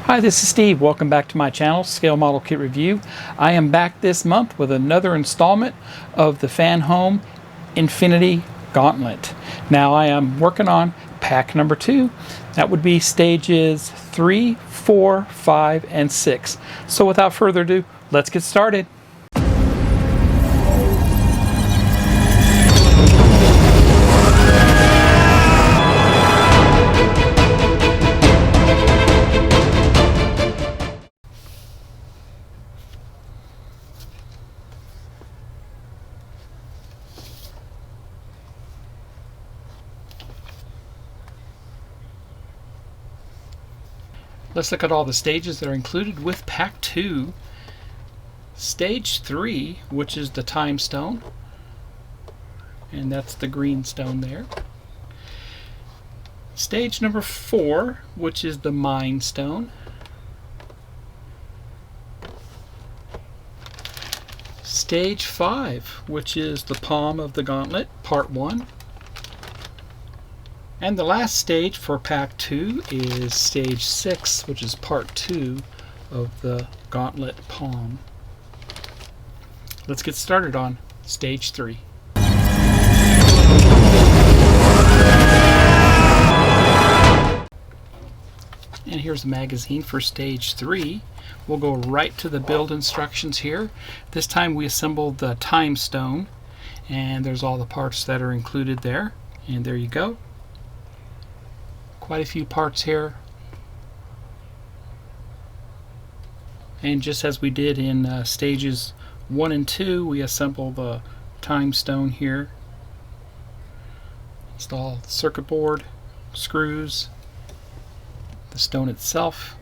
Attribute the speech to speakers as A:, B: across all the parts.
A: Hi, this is Steve. Welcome back to my channel, Scale Model Kit Review. I am back this month with another installment of the FanHome Infinity Gauntlet. Now I am working on pack number 2. That would be stages 3, 4, 5, and 6. So without further ado, let's get started. Let's look at all the stages that are included with Pack 2. Stage 3, which is the Time Stone, and that's the green stone there. Stage number 4, which is the Mind Stone. Stage 5, which is the Palm of the Gauntlet, Part 1. And the last stage for Pack 2 is Stage 6, which is Part 2 of the Gauntlet Palm. Let's get started on Stage 3. And here's the magazine for Stage 3. We'll go right to the build instructions here. This time we assembled the Time Stone, and there's all the parts that are included there. And there you go. Quite a few parts here, and just as we did in stages 1 and 2, we assemble the Time Stone here. Install the circuit board, screws, the stone itself,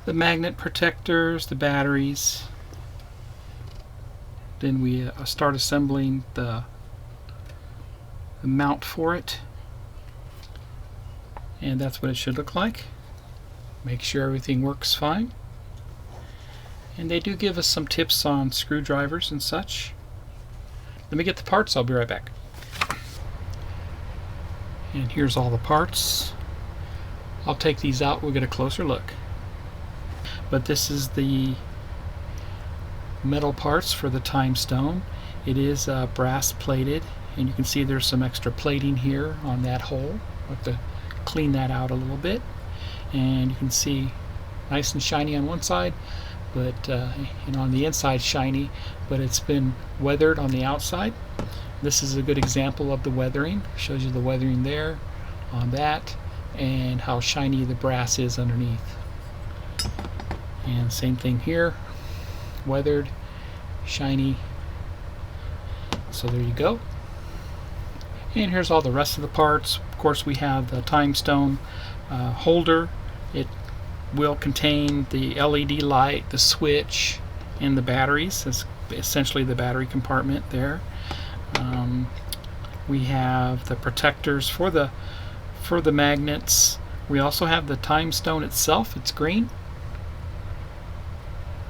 A: the magnet protectors, the batteries. Then we start assembling the mount for it, and that's what it should look like. Make sure everything works fine, and they do give us some tips on screwdrivers and such. Let me get the parts. I'll be right back. And here's all the parts. I'll take these out, we'll get a closer look. But this is the metal parts for the Time Stone. It is brass plated, and you can see there's some extra plating here on that hole. I'll have to clean that out a little bit. And you can see nice and shiny on one side, but and on the inside shiny, but it's been weathered on the outside. This is a good example of the weathering. Shows you the weathering there on that, and how shiny the brass is underneath. And same thing here, weathered, shiny. So there you go. And here's all the rest of the parts. Of course, we have the Time Stone holder. It will contain the LED light, the switch, and the batteries. It's essentially the battery compartment there. We have the protectors for the magnets. We also have the Time Stone itself. It's green.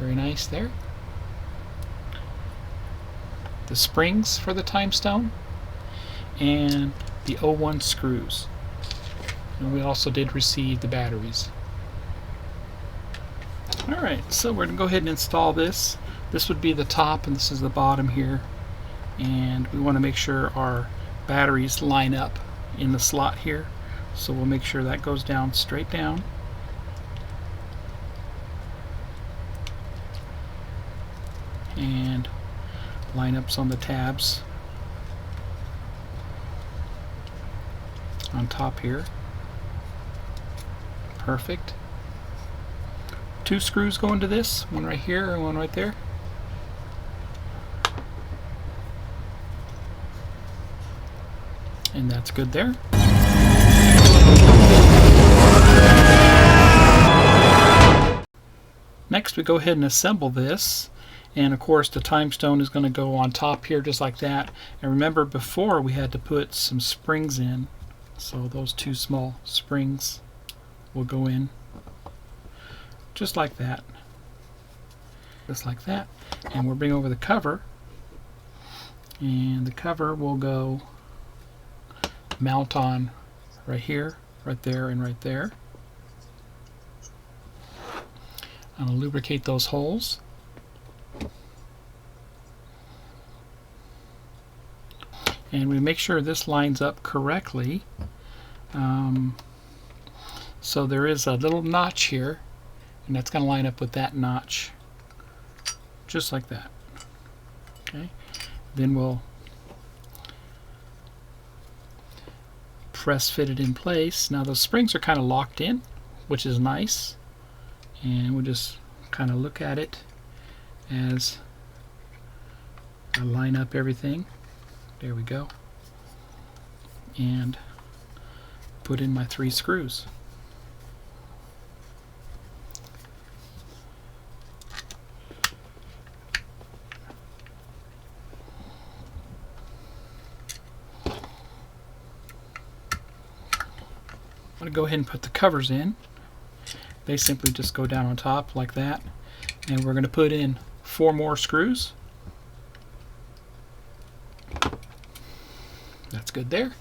A: Very nice there. The springs for the Time Stone, and the 01 screws. And we also did receive the batteries. Alright, so we're going to go ahead and install this. This would be the top, and this is the bottom here. And we want to make sure our batteries line up in the slot here. So we'll make sure that goes down straight down. And lineups on the tabs on top here. Perfect. 2 screws go into this, one right here and one right there. And that's good there. Next we go ahead and assemble this. And of course the Time Stone is going to go on top here just like that. And remember, before we had to put some springs in. So those 2 small springs will go in just like that. Just like that. And we'll bring over the cover. And the cover will go mount on right here right there and right there. I'm going to lubricate those holes. And we make sure this lines up correctly. So there is a little notch here, and that's going to line up with that notch, just like that. Okay. Then we'll press fit it in place. Now those springs are kind of locked in, which is nice. And we'll just kind of look at it as I line up everything. There we go. And put in my 3 screws. I'm going to go ahead and put the covers in. They simply just go down on top like that. And we're going to put in 4 more screws. That's good there.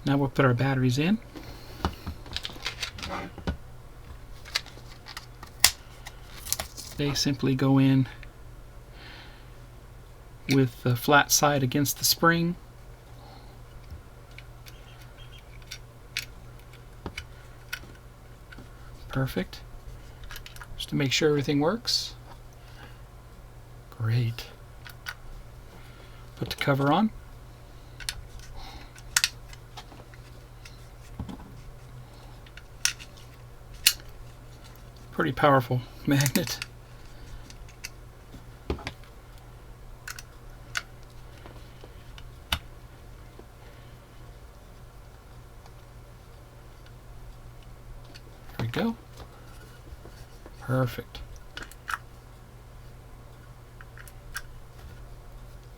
A: Now we'll put our batteries in. They simply go in with the flat side against the spring. Perfect. Just to make sure everything works. Great. Put the cover on. Pretty powerful magnet. There we go. Perfect.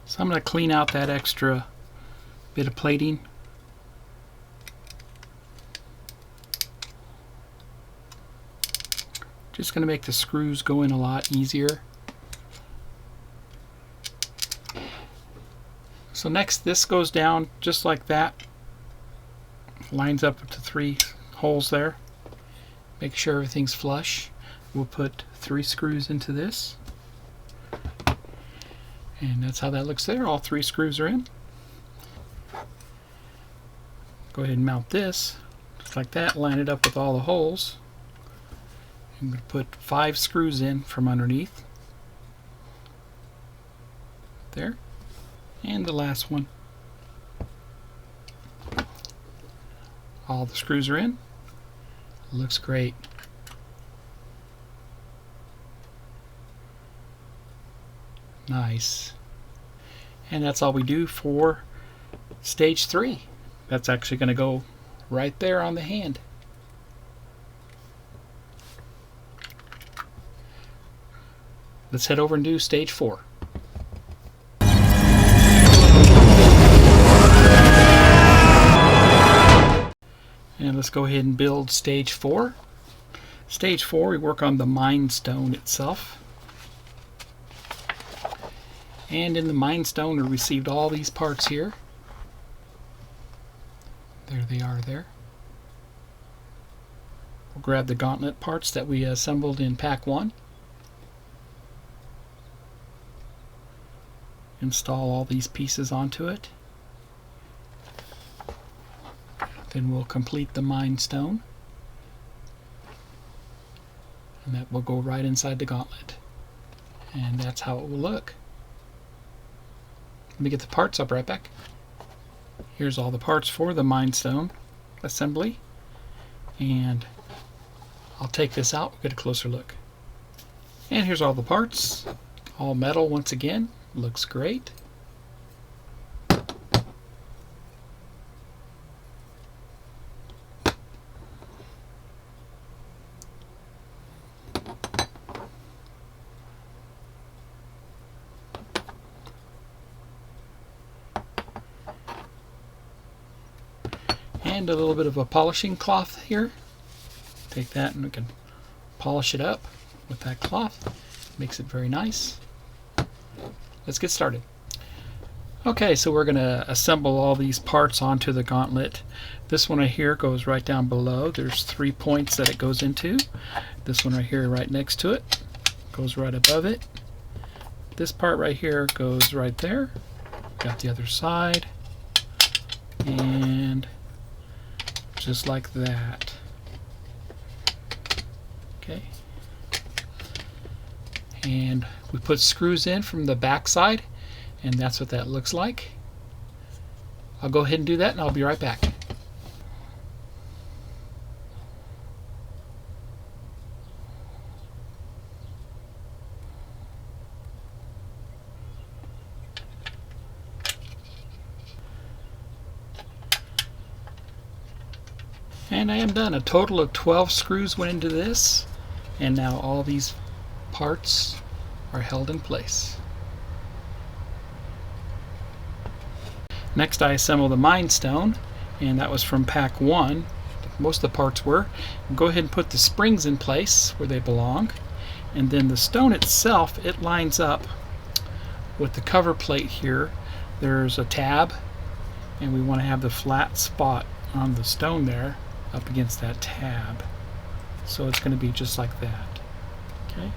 A: So I'm going to clean out that extra bit of plating. Just going to make the screws go in a lot easier. So next, this goes down just like that. Lines up to 3 holes there. Make sure everything's flush. We'll put 3 screws into this. And that's how that looks there. All 3 screws are in. Go ahead and mount this just like that. Line it up with all the holes. I'm going to put 5 screws in from underneath. There. And the last one. All the screws are in. Looks great. Nice. And that's all we do for stage 3. That's actually going to go right there on the hand. Let's head over and do stage 4. And let's go ahead and build stage 4. Stage 4, we work on the Mind Stone itself. And in the Mind Stone, we received all these parts here. There they are there. We'll grab the gauntlet parts that we assembled in pack 1. Install all these pieces onto it. Then we'll complete the Mind Stone. And that will go right inside the gauntlet. And that's how it will look. Let me get the parts, up right back. Here's all the parts for the Mind Stone assembly. And I'll take this out, we'll get a closer look. And here's all the parts. All metal once again. Looks great. And a little bit of a polishing cloth here. Take that and we can polish it up with that cloth. Makes it very nice. Let's get started. Okay, so we're going to assemble all these parts onto the gauntlet. This one right here goes right down below. There's 3 points that it goes into. This one right here right next to it goes right above it. This part right here goes right there. Got the other side. And just like that. Okay. And we put screws in from the back side, and that's what that looks like. I'll go ahead and do that, and I'll be right back. And I am done. A total of 12 screws went into this, and now all these parts are held in place. Next I assemble the Mind Stone, and that was from pack 1. Most of the parts were. Go ahead and put the springs in place where they belong, and then the stone itself, it lines up with the cover plate here. There's a tab, and we want to have the flat spot on the stone there up against that tab, so it's going to be just like that. Okay,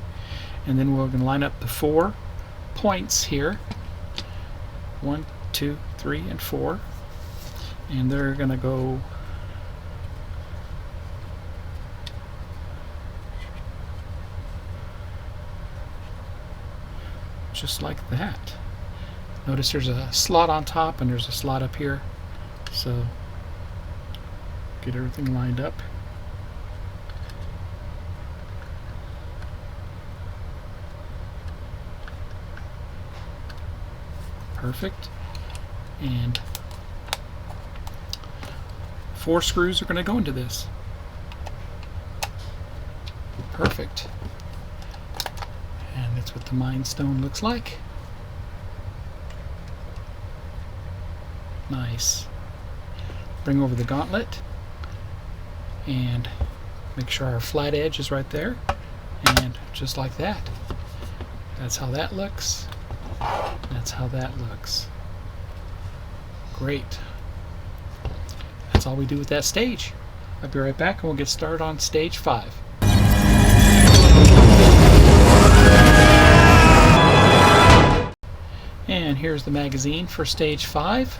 A: and then we're going to line up the 4 points here, 1, 2, 3, and 4, and they're going to go just like that. Notice there's a slot on top and there's a slot up here, so get everything lined up. Perfect. And 4 screws are going to go into this. Perfect. And that's what the Mind Stone looks like. Nice. Bring over the gauntlet and make sure our flat edge is right there, and just like that. That's how that looks. That's how that looks. Great. That's all we do with that stage. I'll be right back and we'll get started on stage 5. And here's the magazine for stage 5.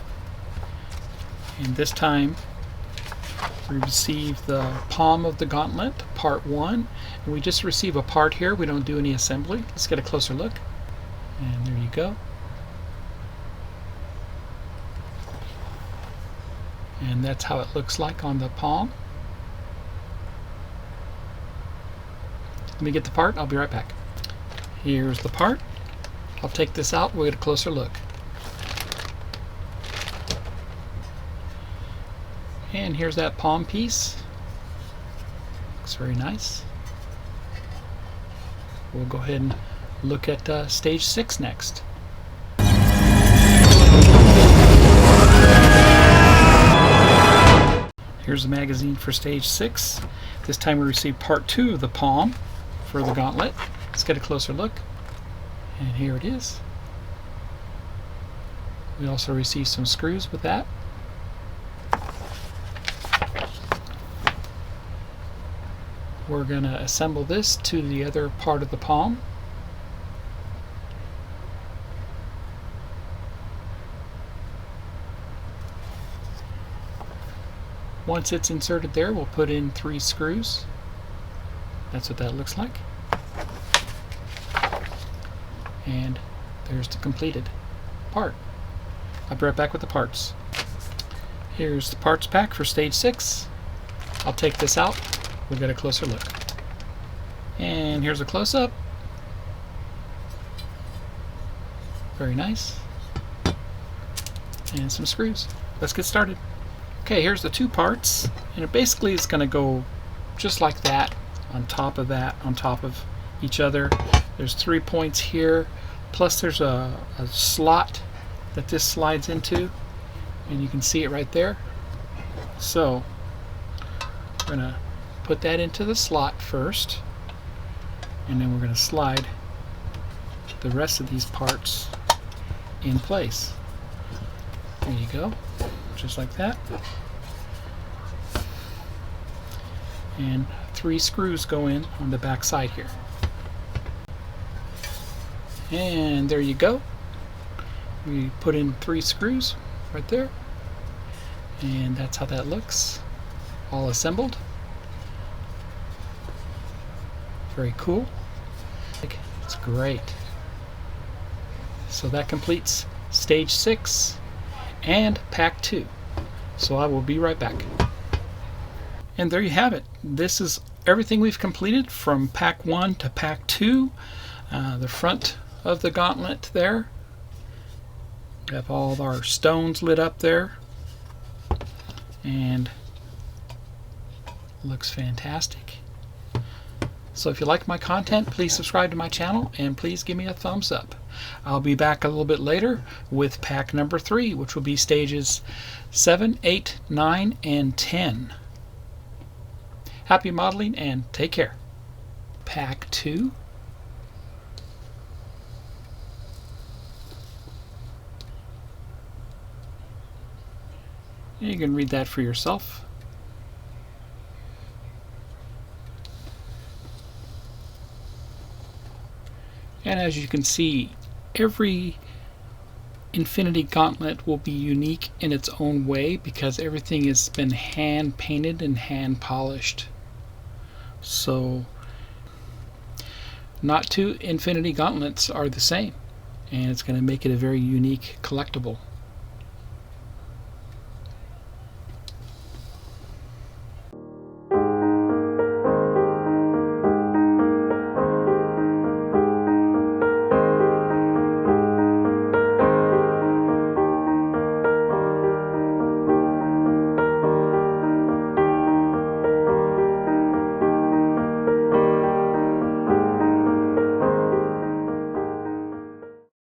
A: And this time we receive the palm of the gauntlet, part 1. And we just receive a part here. We don't do any assembly. Let's get a closer look. And there you go. And that's how it looks like on the palm. Let me get the part. I'll be right back. Here's the part. I'll take this out. We'll get a closer look. And here's that palm piece. Looks very nice. We'll go ahead and look at stage 6 next. Here's the magazine for stage 6. This time we received part 2 of the palm for the gauntlet. Let's get a closer look. And here it is. We also received some screws with that. We're going to assemble this to the other part of the palm. Once it's inserted there, we'll put in 3 screws. That's what that looks like. And there's the completed part. I'll be right back with the parts. Here's the parts pack for stage 6. I'll take this out. We'll get a closer look. And here's a close-up. Very nice. And some screws. Let's get started. Okay, here's the 2 parts. And it basically is going to go just like that, on top of each other. There's 3 points here, plus there's a slot that this slides into, and you can see it right there. So we're going to put that into the slot first, and then we're going to slide the rest of these parts in place. There you go, just like that. And 3 screws go in on the back side here. And there you go. We put in 3 screws right there. And that's how that looks, all assembled. Very cool. It's great. So that completes stage 6 and pack 2. So I will be right back. And there you have it. This is everything we've completed from pack 1 to pack 2. The front of the gauntlet there. We have all of our stones lit up there. And looks fantastic. So if you like my content, please subscribe to my channel and please give me a thumbs up. I'll be back a little bit later with pack number 3, which will be stages 7, 8, 9, and 10. Happy modeling and take care. Pack 2. You can read that for yourself. And as you can see, every Infinity Gauntlet will be unique in its own way because everything has been hand painted and hand polished. So not 2 Infinity Gauntlets are the same, and it's going to make it a very unique collectible.